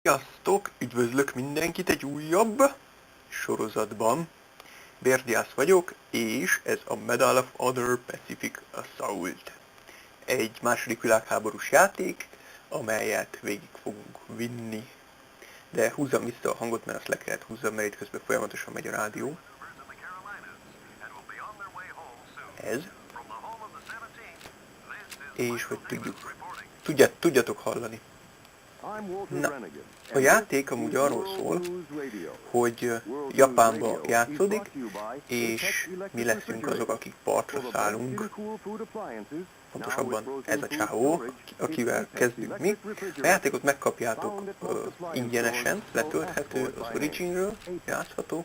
Sziasztok! Üdvözlök mindenkit egy újabb sorozatban. Bérdiász vagyok, és ez a Medal of Other Pacific Assault. Egy második világháborús játék, amelyet végig fogunk vinni. De húzzam vissza a hangot, mert azt le kellett húzzam, mert itt közben folyamatosan megy a rádió. Ez. És hogy tudjatok hallani. Na, a játék amúgy arról szól, hogy Japánba játszódik, és mi leszünk azok, akik partra szállunk. Pontosabban ez a csávó, akivel kezdünk mi. A játékot megkapjátok ingyenesen, letölthető az Originről, játszható,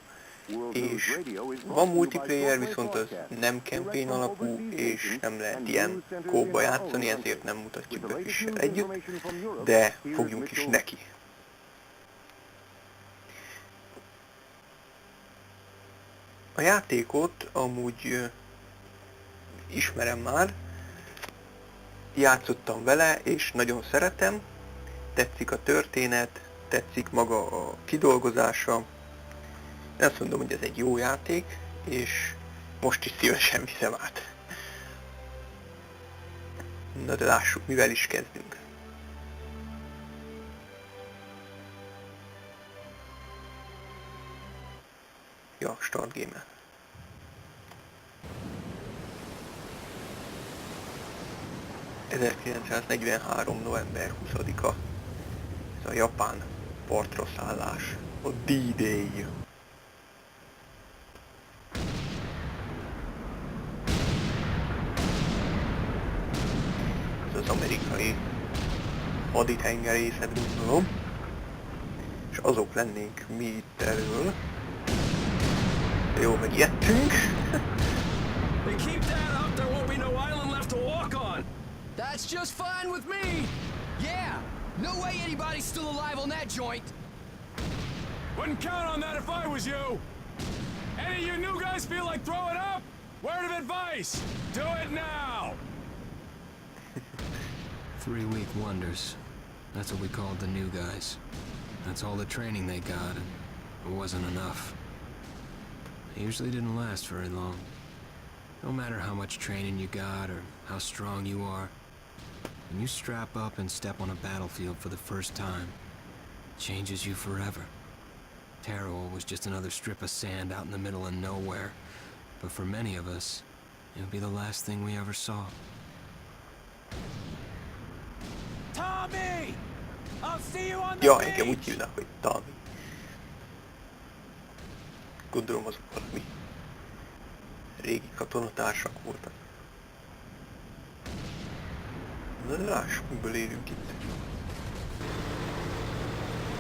és van multiplayer, viszont az nem campaign alapú, és nem lehet ilyen kóba játszani, ezért nem mutatjuk be Fissel együtt, de fogjunk is neki. A játékot amúgy ismerem már, játszottam vele, és nagyon szeretem, tetszik a történet, tetszik maga a kidolgozása. Én azt mondom, hogy ez egy jó játék, és most is szívesen viszem át. Na de lássuk, mivel is kezdünk. Ja, start game-el. ...1943. november 20-a. Ez a japán partra szállás. A D-Day. Az amerikai haditengerészet, gondolom, és azok lennénk mi itt elől. Jó, megijedtünk. That's just fine with me. Yeah, no way anybody's still alive on that joint. Wouldn't count on that if I was you. Any of you new guys feel like throwing up? Word of advice, do it now. 3-week wonders. That's what we called the new guys. That's all the training they got, and it wasn't enough. It usually didn't last very long. No matter how much training you got or how strong you are, when you strap up and step on a battlefield for the first time, it changes you forever. Taro was just another strip of sand out in the middle of nowhere, but for many of us, it would be the last thing we ever saw. Tommy! I'll see you on the Ja, engem úgy beach! hívnak, hogy Tommy. Gondolom azok valami régi katonatársak voltak. Na de lássuk, miből élünk itt.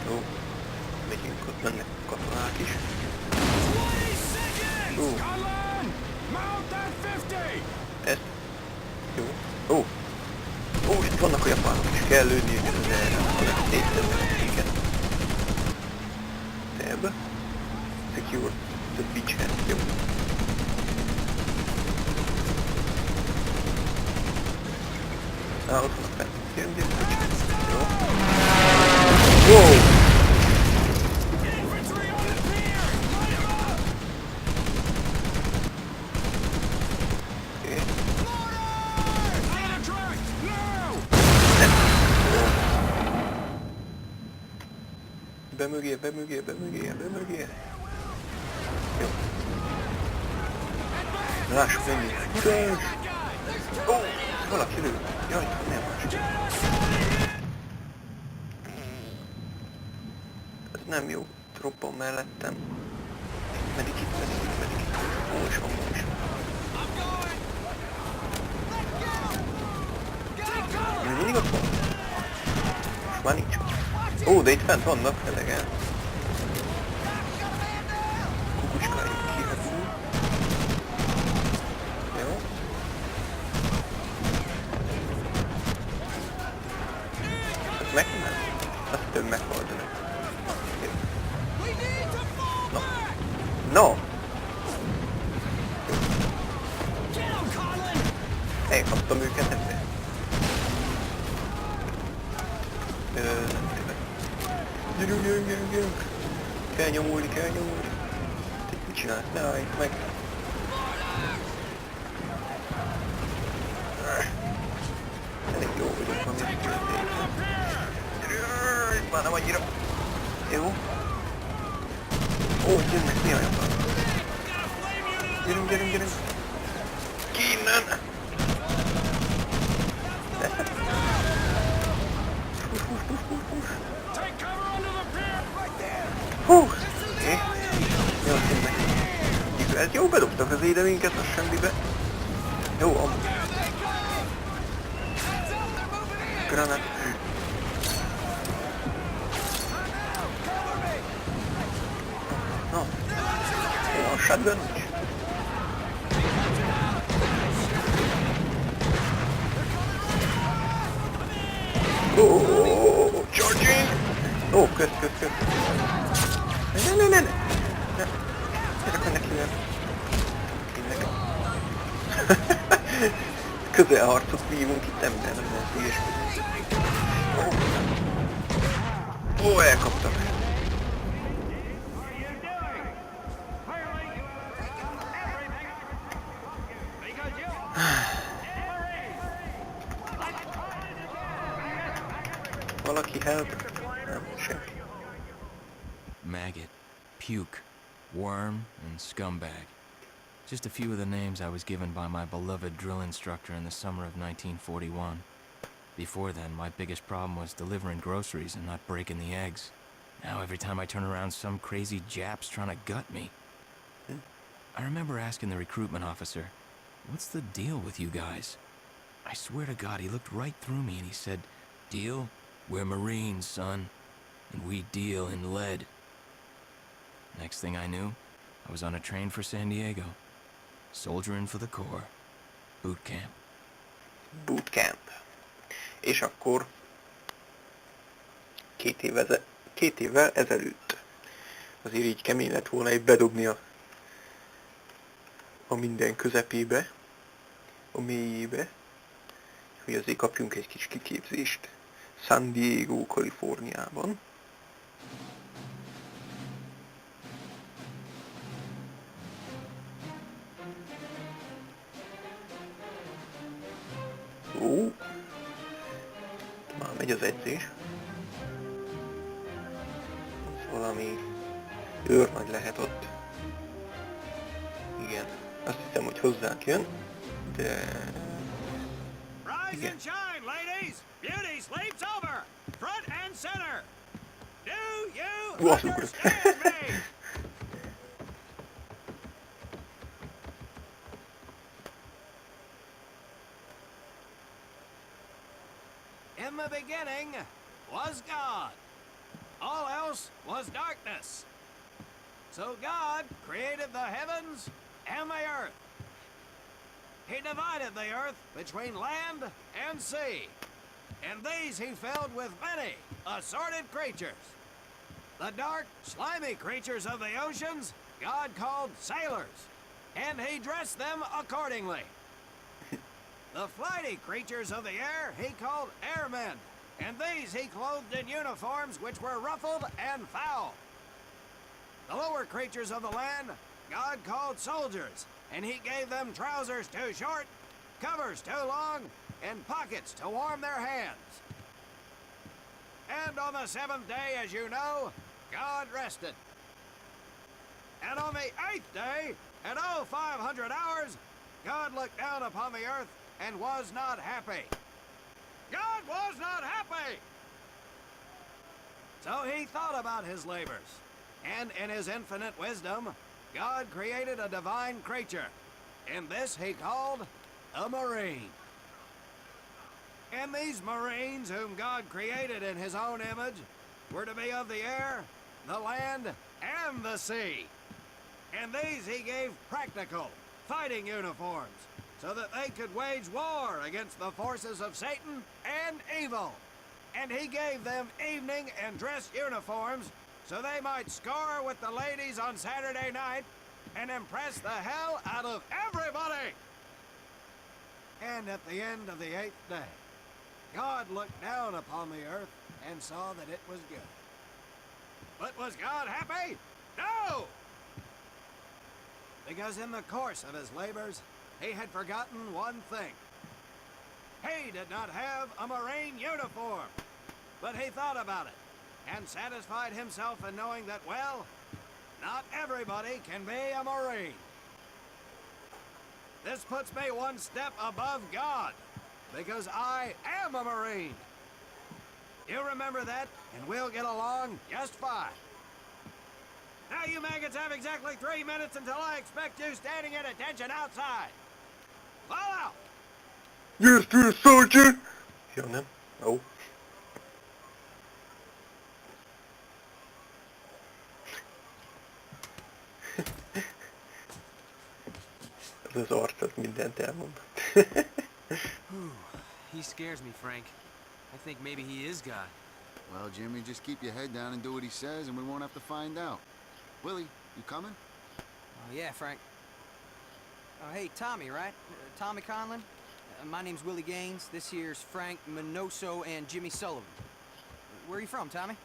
Jó, megyünk, ott mennek katonák is. Ó, ez jó. Ó, ó, itt vannak a japánok is, kell lőni őket az erre, hanem szétszednek őket. Tab. Secure the beachhead. Jó. Ott vannak fent. Jön, jó. Wow! Bemögé. Jó. Lássuk, menjünk. Tudás! Ó, valaki lő. Jaj, nem más. Ez nem jó. Robban mellettem. Medikit. Ó, is van. Mindig ott van? Most már nincs. Ó, de itt fent vannak elegen. Kukucskáljunk ki, hát úgy. Jó. Ez megment? Azt több meghaldanak. No. No! Elkaptam őket ebbe. Nem tényleg. Gyerünk, gyerünk, gyerünk, gyerünk! Kell nyomulni, kell nyomulni! Te mit csinálsz? Ne állj meg! Elég jó vagyok, ami történik. Már nem annyira... Jó? Ó, jönnek, mi olyan van? Gyerünk, gyerünk, gyerünk! Ki innen! Hú! Oké. Jó, tényleg. Ez jó, bedobtak az édeményeket a semmibe. Jó, amúgy. Granát. Na. Jó, a shotgun nincs. Oh, charging! Ó, kösz. Ne. Gyerek, hogy neki nem. Tényleg. Közelharcot vívunk itt, nem lehet ilyesmi. Ó, elkaptak. Valaki help? Nem, senki. Maggot, puke, worm, and scumbag. Just a few of the names I was given by my beloved drill instructor in the summer of 1941. Before then, my biggest problem was delivering groceries and not breaking the eggs. Now every time I turn around, some crazy Jap's trying to gut me. I remember asking the recruitment officer, "What's the deal with you guys?" I swear to God, he looked right through me and he said, "Deal? We're Marines, son, and we deal in lead." Next thing I knew, I was on a train for San Diego, soldiering for the Corps. Boot camp. Bootcamp. És akkor 2 évvel ezelőtt azért így kemény lett volna egy bedobni a minden közepébe, a mélyébe, hogy azért kapjunk egy kis kiképzést San Diego, Kaliforniában. Ó, már megy az edzés. Ez valami őrnagy lehet ott. Igen, azt hiszem, hogy hozzánk jön, de... Rise and shine, ladies! Beauty sleeps over! Front and center! Do you understand me? In the beginning was God. All else was darkness. So God created the heavens and the earth. He divided the earth between land and sea, and these he filled with many assorted creatures. The dark, slimy creatures of the oceans God called sailors, and he dressed them accordingly. The flighty creatures of the air he called airmen, and these he clothed in uniforms which were ruffled and foul. The lower creatures of the land God called soldiers, and he gave them trousers too short, covers too long, and pockets to warm their hands. And on the 7th day, as you know, God rested. And on the 8th day, at 0500 hours, God looked down upon the earth and was not happy. God was not happy! So he thought about his labors, and in his infinite wisdom, God created a divine creature, and this he called a Marine. And these Marines whom God created in his own image were to be of the air, the land, and the sea. And these he gave practical, fighting uniforms, so that they could wage war against the forces of Satan and evil. And he gave them evening and dress uniforms so they might score with the ladies on Saturday night and impress the hell out of everybody. And at the end of the 8th day, God looked down upon the earth and saw that it was good. Was God happy? No! Because in the course of his labors, he had forgotten one thing. He did not have a Marine uniform. But he thought about it, and satisfied himself in knowing that, well, not everybody can be a Marine. This puts me one step above God, because I am a Marine. You remember that, and we'll get along just fine. Now you maggots have exactly 3 minutes until I expect you standing at attention outside. Fall out! Yes, dear Sergeant! Ja, nem? Ó. Ez az arc, az mindent elmond. He scares me, Frank. I think maybe he is God. Well, Jimmy, just keep your head down and do what he says, and we won't have to find out. Willie, you coming? Oh, yeah, Frank. Oh, hey, Tommy, right? Tommy Conlon? My name's Willie Gaines. This here's Frank Minoso and Jimmy Sullivan. Where are you from, Tommy?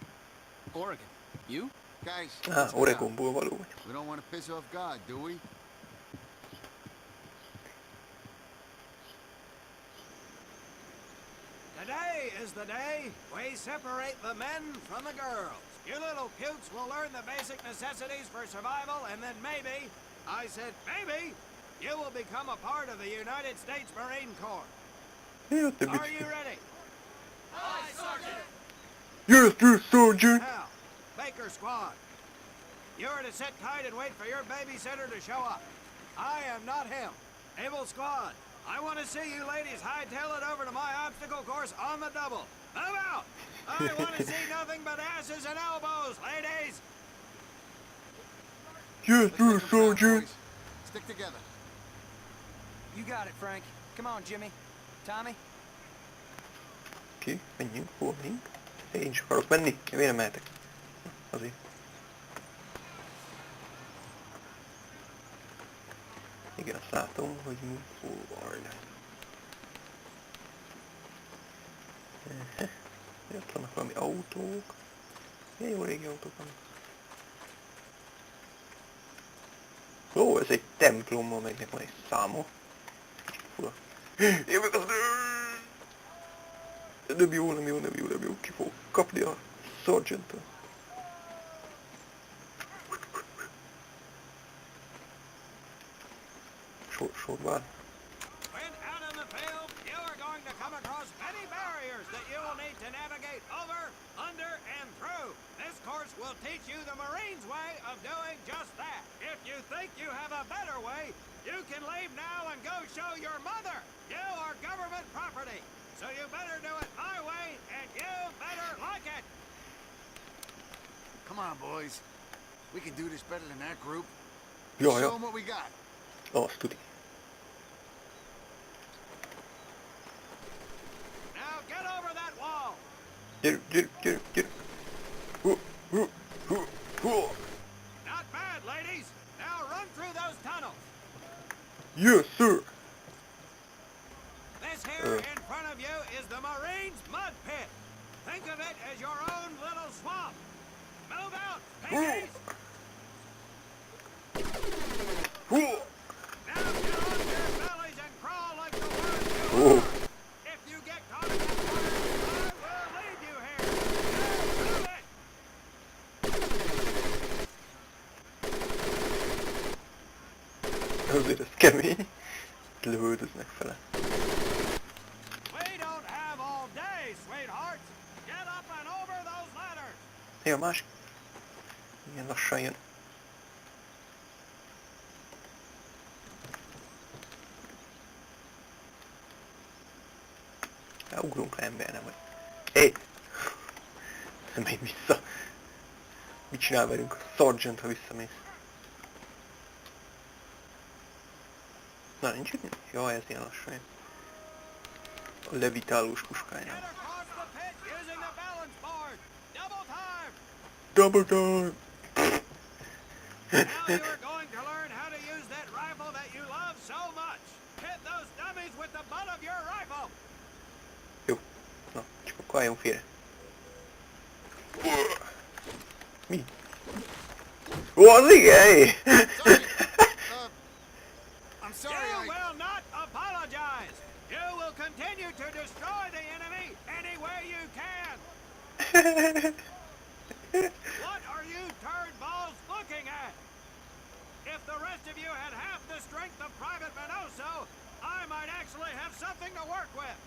Oregon. You? Guys, Ah, let's head out. Oregonból való vagy. We don't want to piss off God, do we? Today is the day we separate the men from the girls. You little cutes will learn the basic necessities for survival, and then maybe, I said maybe, you will become a part of the United States Marine Corps. Ja, te Are you büszke. ready? Yes, dear Sergeant! Now, Baker Squad, you're to sit tight and wait for your babysitter to show up. I am not him. Able Squad, I want to see you ladies hightail it over to my obstacle course on the double. Move out! I want to see nothing but asses and elbows, ladies! Yes, Let's dear make 'em proud, Sergeant! boys. Stick together. You got it, Frank. Come on, Jimmy. Tommy? Oké, menjünk, hol menjünk? Én is akarok menni, miért nem mehetek? Azért. Igen, azt látom, hogy move forward. Ott vannak valami autók. Milyen jó régi autók vannak. Ó, ez egy templom, amelynek van egy száma. Fura. Jövök az... Nem jó, nem jó, nem jó, nem jó. Ki fog kapni a Sergeant-től. Sorvár. When out in the field, you are going to come across many barriers that you will need to navigate over, under, and through. This course will teach you the Marines' way of doing just that. If you think you have a better way, you can leave now and go show your mother. You are government property, so you better do it my way, and you better like it. Come on, boys. We can do this better than that group. Ja, Show ja. them what we got. Azt tudik. Now get over that wall. Gyerünk, gyerünk, gyerünk, gyerünk. Not bad, ladies. Now run through those tunnels. Yes, sir. This here in front of you is the Marines' mud pit. Think of it as your own little swamp. Move out, piggies! Now get on your bellies and crawl like the worms you are. If you get caught in that water, I will leave you here. Now move it! Azért ez kemény. Lövöldöznek fele. We don't have all day, sweethearts. Get up and over those ladders. Hé, a másik. Milyen lassan jön. Ugrunk le, ember, nem vagy. Hé! Nem megy vissza. Mit csinál velünk a Sergeant, ha visszamész? Na, nincs itt? Jaj, ez ilyen lassan jön. A levitálós puskája. Get across the pit using the balance board. Double time. Double time! Now you are going to learn how to use that rifle that you love so much. Hit those dummies with the butt of your rifle. Jó. Na, csak akkor álljon félre. Mi? Ó, az igen! I'm sorry, You I... will not apologize. You will continue to destroy the enemy any way you can. What are you turd balls looking at? If the rest of you had half the strength of Private Minoso, I might actually have something to work with.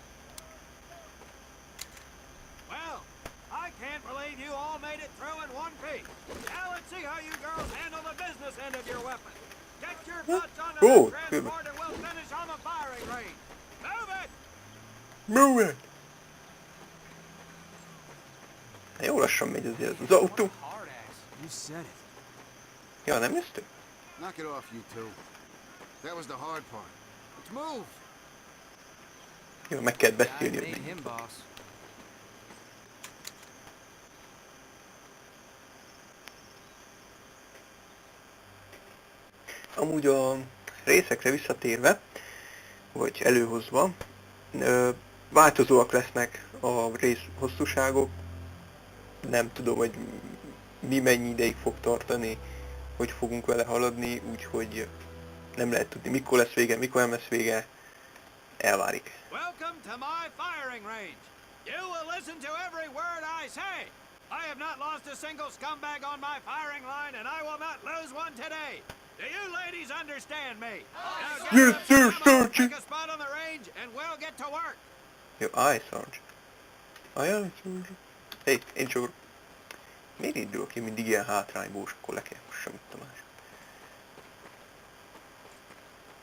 Well, I can't believe you all made it through in one piece. Now let's see how you girls handle the business end of your weapon. Get your butts onto Oh, the transport and we'll finish on the firing range. Move it! Move it! Jó lassan megy azért az autó. Hard ass. You said it. Ja, nem jöttök? Knock it off, you two. That was the hard part. Let's move! Jó, meg kell I beszélni. made him boss. Amúgy a részekre visszatérve, vagy előhozva, változóak lesznek a rész hosszúságok. Nem tudom, hogy mi mennyi ideig fog tartani, hogy fogunk vele haladni, úgyhogy nem lehet tudni, mikor lesz vége, mikor nem lesz vége. Elvárik. Welcome to my firing range. You will listen to every word I say. I have not lost a single scumbag on my firing line, and I will not lose one today. Do you ladies understand me? Now get Yes, up, sir, ammo, Sergeant. pick a spot on the range, and we'll get to work. Jó, állj, Sarge. Állj, Sarge. Hé, én csak... Miért indulok ki mindig ilyen hátrányból, és akkor le kell hossam itt a másik?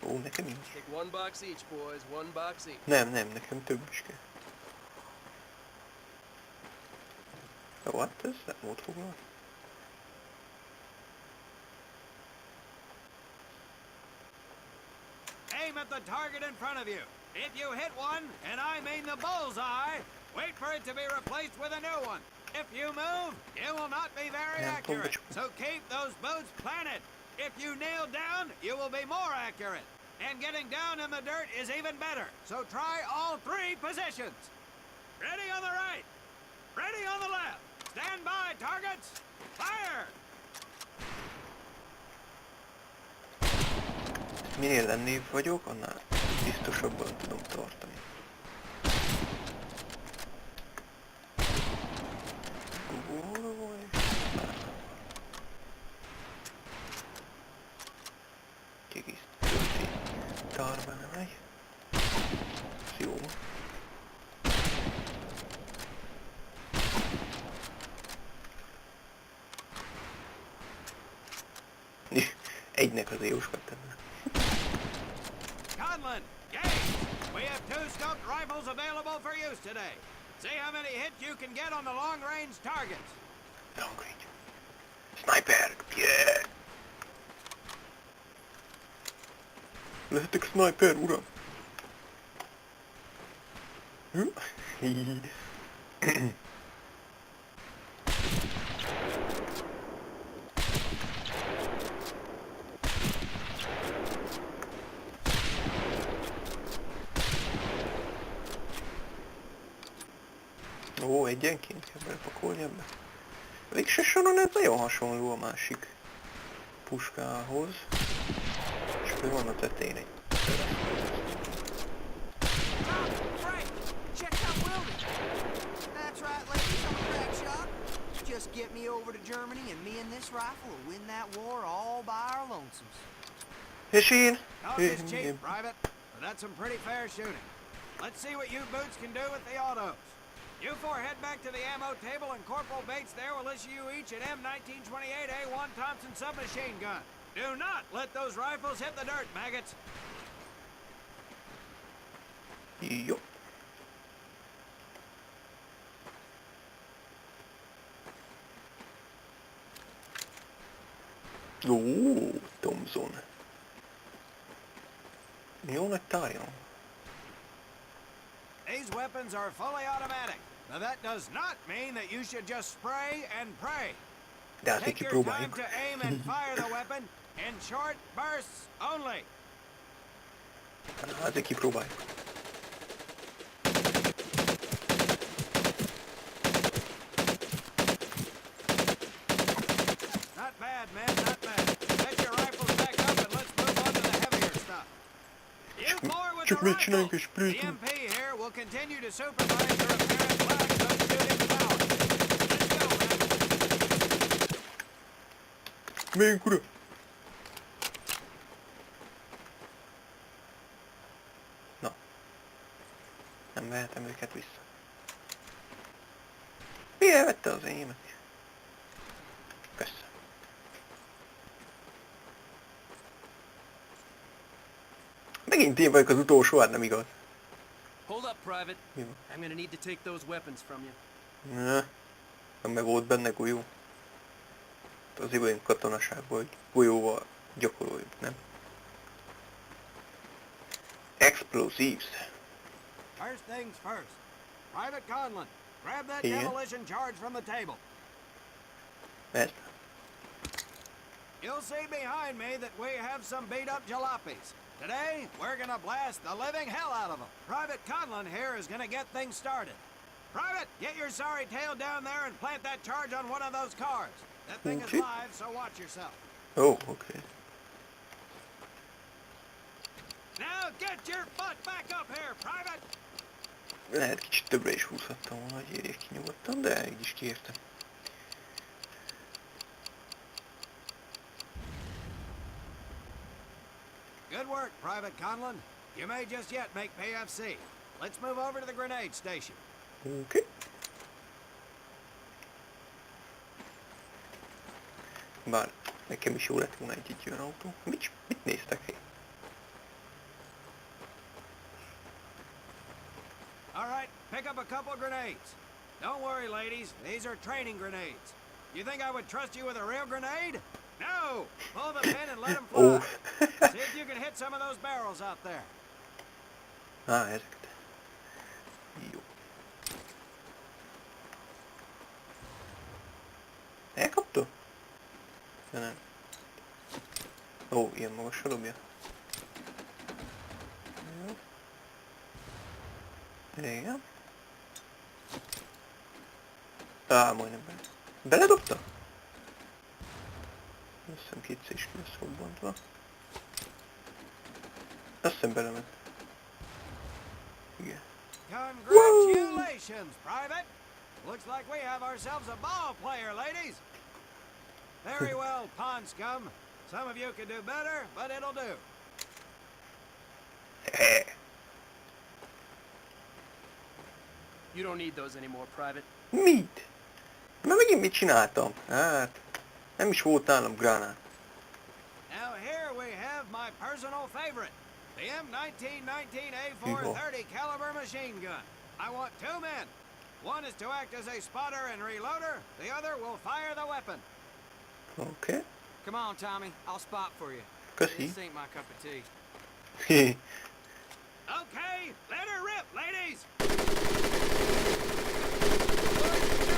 Ó, nekem nincs. Take one box each, boys. One box each. Nem, nekem több is kell. Jó, hát ez nem volt foglal. Aim at the target in front of you. If you hit one, and I mean the bullseye, wait for it to be replaced with a new one. If you move, you will not be very Yeah, accurate. but- So keep those boots planted. If you nail down, you will be more accurate. And getting down in the dirt is even better. So try all three positions. Ready on the right. Ready on the left. Stand by, targets. Fire! Minél lennébb vagyok, annál biztosabban tudom tartani. Kiegészítő tárba nem megy. Ez jó. Egynek az jóskat tenni. Conlon, Gage, we have 2 scoped rifles available for use today. See how many hits you can get on the long-range targets. Long range. Sniper! Yeah! Lehetek sniper, uram! Ó, egyenként kell belepakolni ebbe. Végső soron ez nagyon hasonló a másik puskához. És akkor van a tetején egy Frank, check out Willie. That's right, ladies, I'm a crack shot. Just get me over to Germany and me and this rifle will win that war all by our lonesomes. És én? Talk is cheap, Private, but that's some pretty fair shooting. Let's see what you boots can do with the autos. You four head back to the ammo table and Corporal Bates there will issue you each an M1928A1 Thompson submachine gun. Do not let those rifles hit the dirt, maggots. Jó. Ó, Thompson. Jó nagy tájon. These weapons are fully automatic. Now that does not mean that you should just spray and pray. De hát Take your time kipróbáljuk. to aim and fire the weapon in short bursts only. Hát kipróbáljuk. Not bad, men, not with Csak the mit csináljunk rifle. és The sprintunk? MP here will continue to supervise your apparent lack of shooting power. Let's go, man. Még ura! Na. Nem vehetem őket vissza. Mi elvette az enyémet is? Köszönöm. Megint én vagyok az utolsó, hát nem igaz. Hold up, Private. Mi van? I'm gonna need to take those weapons from you. Ne, meg volt benne golyó. Azért vagyunk katonaságban, hogy golyóval gyakoroljuk, nem? Explosives. First things first. Private Conlon, grab that Yeah. demolition charge from the table. Ez. You'll see behind me that we have some beat-up jalopies. Today, we're gonna blast the living hell out of them. Private Conlon here is gonna get things started. Private, get your sorry tail down there and plant that charge on one of those cars. That thing is Okay. live, so watch yourself. Ó, oké. Now get your butt back up here, Private! Lehet kicsit többre is húzhattam volna, hogy érjék ki nyugodtan, de így is kiértem. Good work, Private Conlon. You may just yet make PFC. Let's move over to the grenade station. Oké. Bár nekem is jó lett volna egy olyan autó. Mit néztek hely? All right, pick up a couple grenades. Don't worry, ladies. These are training grenades. You think I would trust you with a real grenade? No! Pull the pin and let them fly. Ó. See if you can hit some of those barrels out there. Ezeket. Jó. Elkapta? De nem. Ó, ilyen magasra dobja. Jó. Igen. Majdnem bele. Beledobta? Azt hiszem kétszer is ki lesz robbantva. Azt hiszem belement. Igen. Congratulations, Private! Looks like we have ourselves a ball player, ladies. Very well, pond scum. Some of you could do better, but it'll do. You don't need those anymore, Private. Mit? Mert megint mit csináltam? Hát, nem is volt nálam gránát. Now here we have my personal favorite, the M1919A430 caliber machine gun. I want two men. One is to act as a spotter and reloader. The other will fire the weapon. Oké. Come on, Tommy. I'll spot for you. Köszi. This ain't my cup of tea. Okay, let her rip, ladies.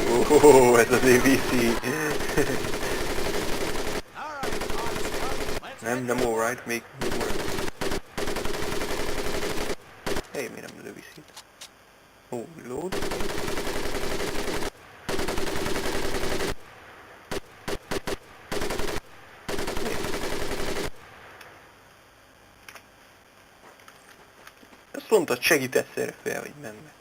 Ó, ez azért viszi. All right, pond scum. Let's Nem, get nem to alright, még alright. Hey, miért nem lőviszi? Ó, reload. Azt mondtad, segítesz erre fel, hogy menve.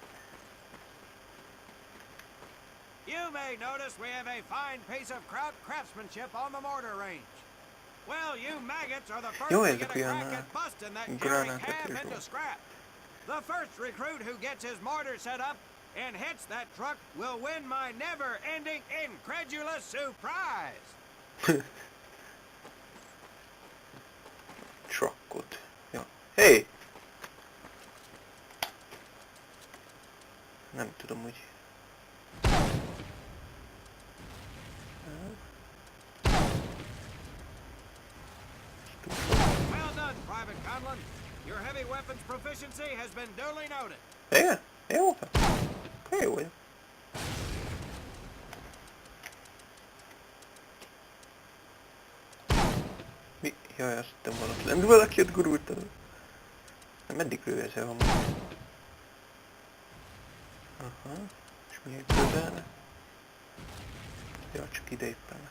You may notice we have a fine piece of craftsmanship on the mortar range. Well, you maggots are the first Jó, to ezek get a olyan, crack at busting that jerry granát cab is into van. scrap. The first recruit who gets his mortar set up and hits that truck will win my never-ending incredulous surprise. Truckot. Ja. Hey! Nem tudom, hogy... Well done, Private Conlon. Your heavy weapons proficiency has been duly noted. Igen? Jó? Akkor jó vagy. Mi? Jaj, azt hittem valaki lent valaki ott gurult el. Nem, meddig lő ezzel van? Aha. És milyen közelne? Ja, csak ide éppen.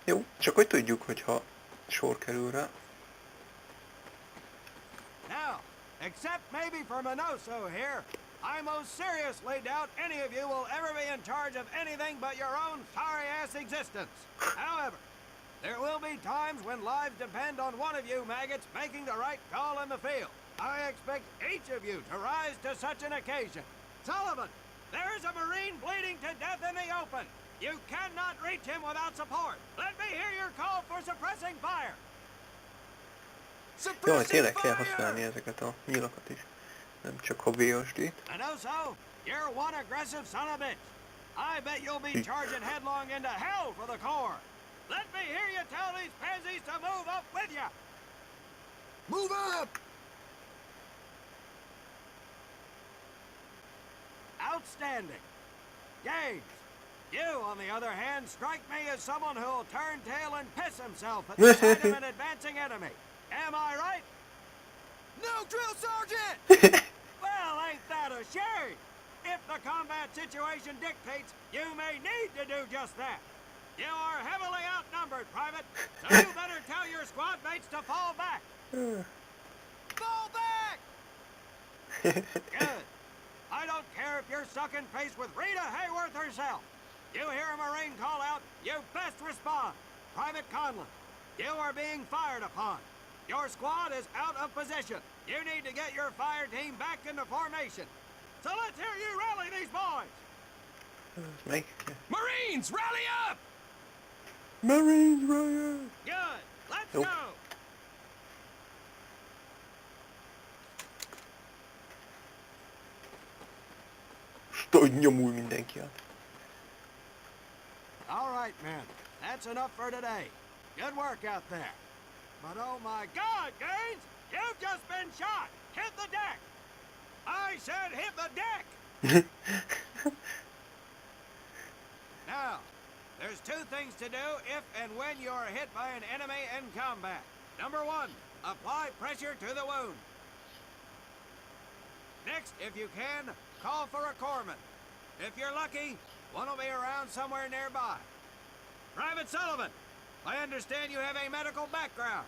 Jó, csak hogy tudjuk, hogyha sor kerül rá. Now, except maybe for Minoso here. I most seriously doubt any of you will ever be in charge of anything but your own sorry-ass existence. However, there will be times when lives depend on one of you maggots making the right call in the field. I expect each of you to rise to such an occasion. Sullivan, there is a Marine bleeding to death in the open. You cannot reach him without support. Let me hear your call for suppressing fire. Jó, hogy tényleg kell használni ezeket a nyilakat is. Nem csak a VSD-t. Minoso, you're one aggressive son of a bitch. I bet you'll be charging headlong into hell for the Corps. Let me hear you tell these pansies to move up with you. Move up! Outstanding. Gaines, you, on the other hand, strike me as someone who'll turn tail and piss himself at the sight of an advancing enemy. Am I right? No, drill sergeant! Well, ain't that a shame? If the combat situation dictates, you may need to do just that. You are heavily outnumbered, Private, so you better tell your squad mates to fall back. Fall back! Good. I don't care if you're stuck in face with Rita Hayworth herself. You hear a Marine call out, you best respond. Private Conlon, you are being fired upon. Your squad is out of position. You need to get your fire team back into formation. So let's hear you rally these boys. Marines, rally up! Marines, rally! Good. Let's Nope. go. Hogy nyomul mindenki át. All right, men. That's enough for today. Good work out there. But oh my God, Gaines! You've just been shot! Hit the deck! I said hit the deck! Now, there's two things to do if and when you are hit by an enemy in combat. Number one, apply pressure to the wound. Next, if you can, call for a corpsman. If you're lucky, one will be around somewhere nearby. Private Sullivan, I understand you have a medical background.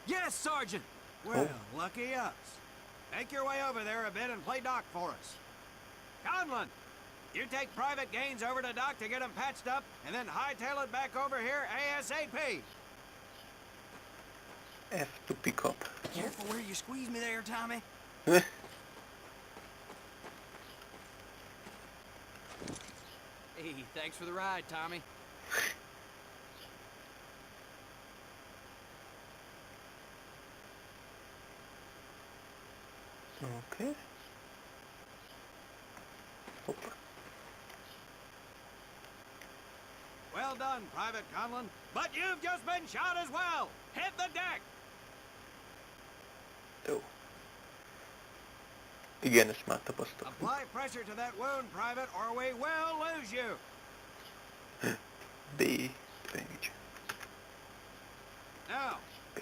Yes, Sergeant! Well, lucky us. Make your way over there a bit and play doc for us. Conlon, you take Private Gaines over to doc to get him patched up, and then hightail it back over here ASAP. F to pick up. Careful where you squeeze me there, Tommy. Hey, thanks for the ride, Tommy. Okay. Hoppa. Well done, Private Conlon, but you've just been shot as well. Hit the deck. Jó. Igen, ezt már tapasztaltam. Apply pressure to that wound, Private, or we will lose you. B. Bandage. Now,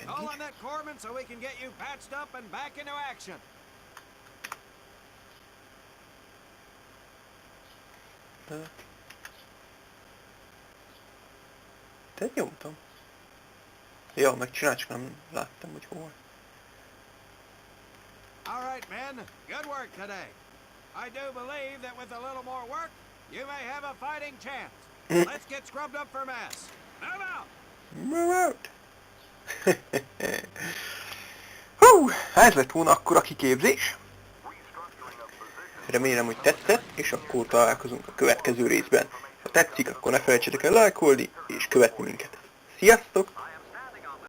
call on that corpsman so we can get you patched up and back into action. Te nyomtam. Ja, megcsinál, csak nem láttam, hogy hol. All right, men. Good work today. I do believe that with a little more work, you may have a fighting chance. Let's get scrubbed up for mass. Move out! Move out! Hú, ez lett volna akkor a kiképzés. Remélem, hogy tetszett, és akkor találkozunk a következő részben. Ha tetszik, akkor ne felejtsetek el lájkolni, és követni minket. Sziasztok!